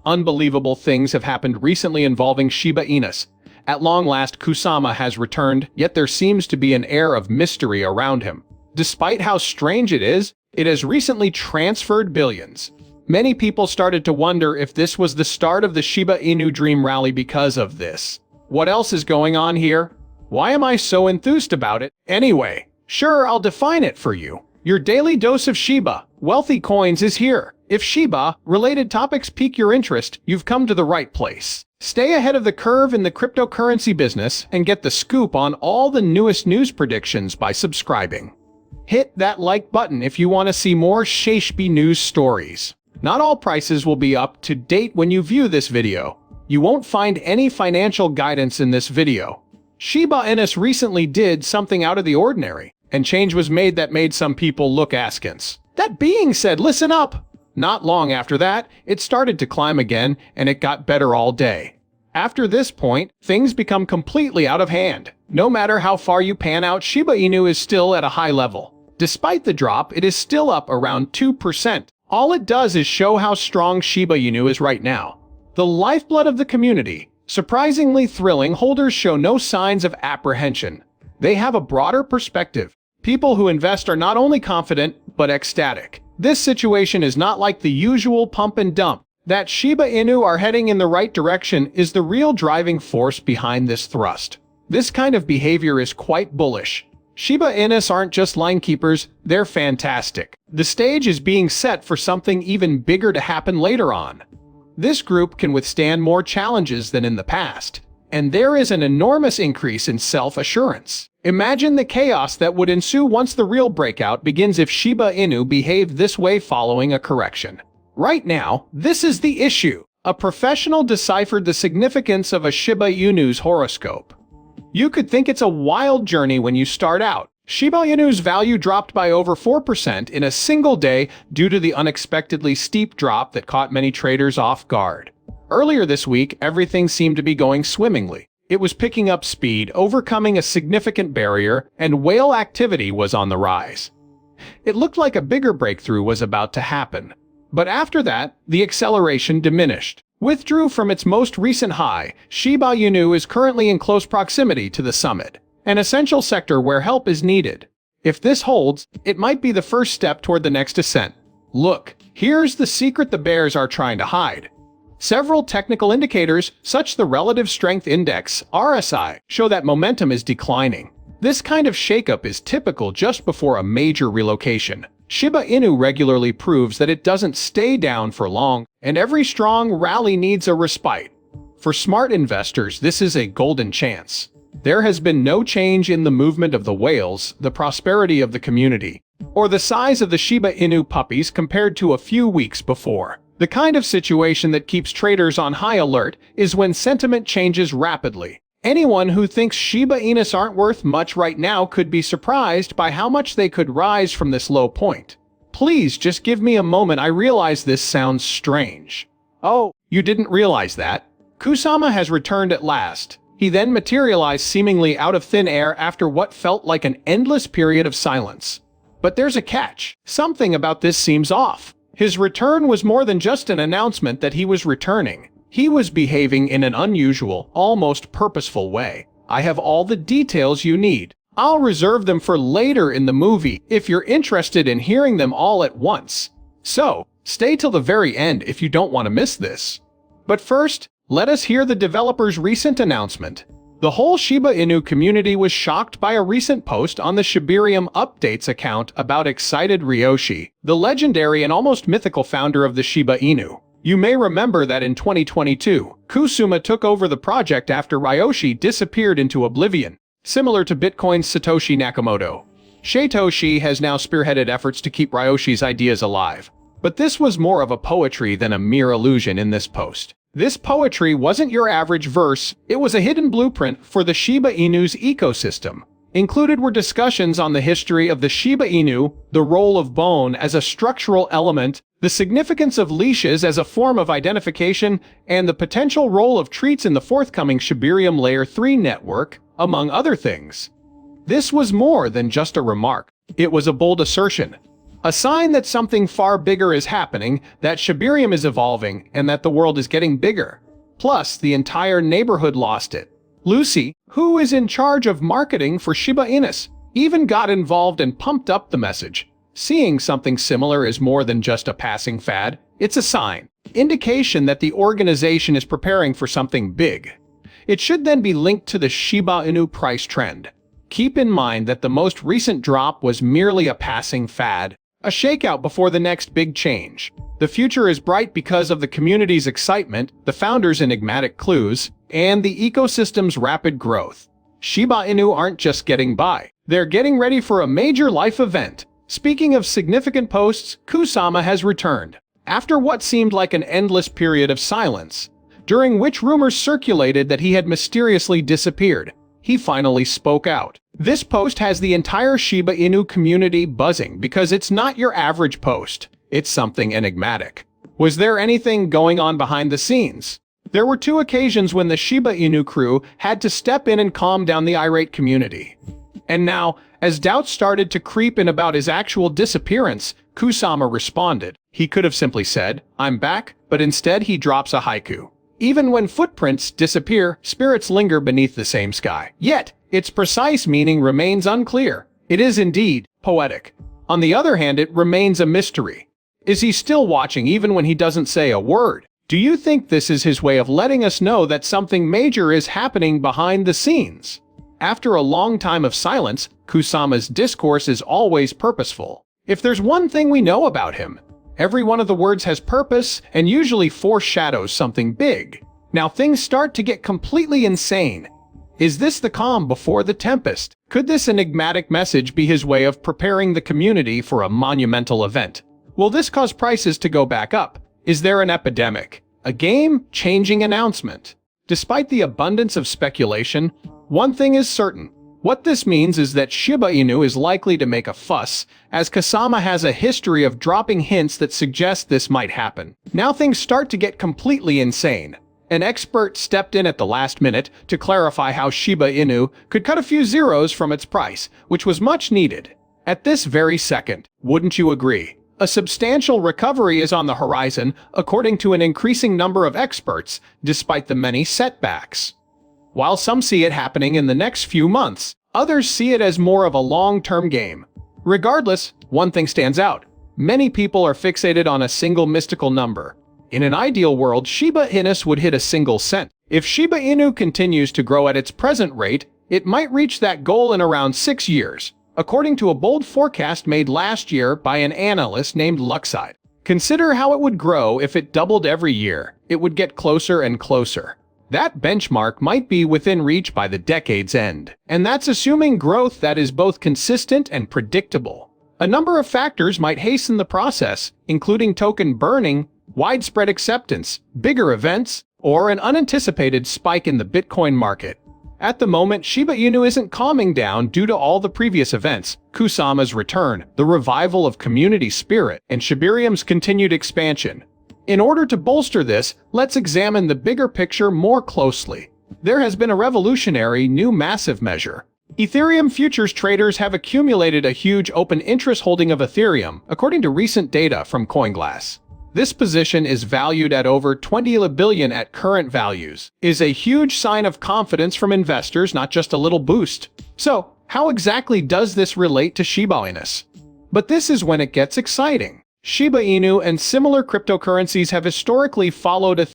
Unbelievable things have happened recently involving Shiba Inu. At long last, Kusama has returned, yet there seems to be an air of mystery around him. Despite how strange it is, it has recently transferred billions. Many people started to wonder if this was the start of the Shiba Inu dream rally because of this. What else is going on here? Why am I so enthused about it? Anyway, sure, I'll define it for you. Your daily dose of Shiba, wealthy coins, is here. If Shiba-related topics pique your interest, you've come to the right place. Stay ahead of the curve in the cryptocurrency business and get the scoop on all the newest news predictions by subscribing. Hit that like button if you want to see more Shiba news stories. Not all prices will be up to date when you view this video. You won't find any financial guidance in this video. Shiba Inu recently did something out of the ordinary, and change was made that made some people look askance. That being said, listen up! Not long after that, it started to climb again, and it got better all day. After this point, things become completely out of hand. No matter how far you pan out, Shiba Inu is still at a high level. Despite the drop, it is still up around 2%. All it does is show how strong Shiba Inu is right now. The lifeblood of the community. Surprisingly thrilling, holders show no signs of apprehension. They have a broader perspective. People who invest are not only confident, but ecstatic. This situation is not like the usual pump and dump. That Shiba Inu are heading in the right direction is the real driving force behind this thrust. This kind of behavior is quite bullish. Shiba Inu aren't just line keepers, they're fantastic. The stage is being set for something even bigger to happen later on. This group can withstand more challenges than in the past, and there is an enormous increase in self-assurance. Imagine the chaos that would ensue once the real breakout begins if Shiba Inu behaved this way following a correction. Right now, this is the issue. A professional deciphered the significance of a Shiba Inu's horoscope. You could think it's a wild journey when you start out. Shiba Inu's value dropped by over 4% in a single day due to the unexpectedly steep drop that caught many traders off guard. Earlier this week, everything seemed to be going swimmingly. It was picking up speed, overcoming a significant barrier, and whale activity was on the rise. It looked like a bigger breakthrough was about to happen. But after that, the acceleration diminished. Withdrew from its most recent high, Shiba Inu is currently in close proximity to the summit, an essential sector where help is needed. If this holds, it might be the first step toward the next ascent. Look, here's the secret the bears are trying to hide. Several technical indicators, such the Relative Strength Index, RSI, show that momentum is declining. This kind of shakeup is typical just before a major relocation. Shiba Inu regularly proves that it doesn't stay down for long, and every strong rally needs a respite. For smart investors, this is a golden chance. There has been no change in the movement of the whales, the prosperity of the community, or the size of the Shiba Inu puppies compared to a few weeks before. The kind of situation that keeps traders on high alert is when sentiment changes rapidly. Anyone who thinks Shiba Inu aren't worth much right now could be surprised by how much they could rise from this low point. Please just give me a moment. I realize this sounds strange. Oh, you didn't realize that? Kusama has returned at last. He then materialized seemingly out of thin air after what felt like an endless period of silence. But there's a catch. Something about this seems off. His return was more than just an announcement that he was returning. He was behaving in an unusual, almost purposeful way. I have all the details you need. I'll reserve them for later in the movie if you're interested in hearing them all at once. So, stay till the very end if you don't want to miss this. But first, let us hear the developer's recent announcement. The whole Shiba Inu community was shocked by a recent post on the Shibarium updates account about excited Ryoshi, the legendary and almost mythical founder of the Shiba Inu. You may remember that in 2022, Kusama took over the project after Ryoshi disappeared into oblivion, similar to Bitcoin's Satoshi Nakamoto. Satoshi has now spearheaded efforts to keep Ryoshi's ideas alive. But this was more of a poetry than a mere illusion in this post. This poetry wasn't your average verse, it was a hidden blueprint for the Shiba Inu's ecosystem. Included were discussions on the history of the Shiba Inu, the role of bone as a structural element, the significance of leashes as a form of identification, and the potential role of treats in the forthcoming Shibarium Layer 3 network, among other things. This was more than just a remark. It was a bold assertion. A sign that something far bigger is happening, that Shibarium is evolving, and that the world is getting bigger. Plus, the entire neighborhood lost it. Lucy, who is in charge of marketing for Shiba Inu, even got involved and pumped up the message. Seeing something similar is more than just a passing fad. It's a sign, indication that the organization is preparing for something big. It should then be linked to the Shiba Inu price trend. Keep in mind that the most recent drop was merely a passing fad, a shakeout before the next big change. The future is bright because of the community's excitement, the founders' enigmatic clues, and the ecosystem's rapid growth. Shiba Inu aren't just getting by, they're getting ready for a major life event. Speaking of significant posts, Kusama has returned. After what seemed like an endless period of silence, during which rumors circulated that he had mysteriously disappeared, he finally spoke out. This post has the entire Shiba Inu community buzzing because it's not your average post. It's something enigmatic. Was there anything going on behind the scenes? There were 2 occasions when the Shiba Inu crew had to step in and calm down the irate community. And now, as doubts started to creep in about his actual disappearance, Kusama responded. He could have simply said, "I'm back," but instead he drops a haiku. Even when footprints disappear, spirits linger beneath the same sky. Yet, its precise meaning remains unclear. It is indeed poetic. On the other hand, it remains a mystery. Is he still watching even when he doesn't say a word? Do you think this is his way of letting us know that something major is happening behind the scenes? After a long time of silence, Kusama's discourse is always purposeful. If there's one thing we know about him, every one of the words has purpose and usually foreshadows something big. Now things start to get completely insane. Is this the calm before the tempest? Could this enigmatic message be his way of preparing the community for a monumental event? Will this cause prices to go back up? Is there an epidemic? A game-changing announcement? Despite the abundance of speculation, one thing is certain. What this means is that Shiba Inu is likely to make a fuss, as Kusama has a history of dropping hints that suggest this might happen. Now things start to get completely insane. An expert stepped in at the last minute to clarify how Shiba Inu could cut a few zeros from its price, which was much needed. At this very second, wouldn't you agree? A substantial recovery is on the horizon, according to an increasing number of experts, despite the many setbacks. While some see it happening in the next few months, others see it as more of a long-term game. Regardless, one thing stands out. Many people are fixated on a single mystical number. In an ideal world, Shiba Inu would hit a single cent. If Shiba Inu continues to grow at its present rate, it might reach that goal in around 6 years, according to a bold forecast made last year by an analyst named Luxide. Consider how it would grow if it doubled every year. It would get closer and closer. That benchmark might be within reach by the decade's end. And that's assuming growth that is both consistent and predictable. A number of factors might hasten the process, including token burning, widespread acceptance, bigger events, or an unanticipated spike in the Bitcoin market. At the moment, Shiba Inu isn't calming down due to all the previous events, Kusama's return, the revival of community spirit, and Shibarium's continued expansion. In order to bolster this, let's examine the bigger picture more closely. There has been a revolutionary new massive measure. Ethereum futures traders have accumulated a huge open interest holding of Ethereum, according to recent data from CoinGlass. This position is valued at over 20 billion at current values, is a huge sign of confidence from investors, not just a little boost. So, how exactly does this relate to Shiba Inu? But this is when it gets exciting. Shiba Inu and similar cryptocurrencies have historically followed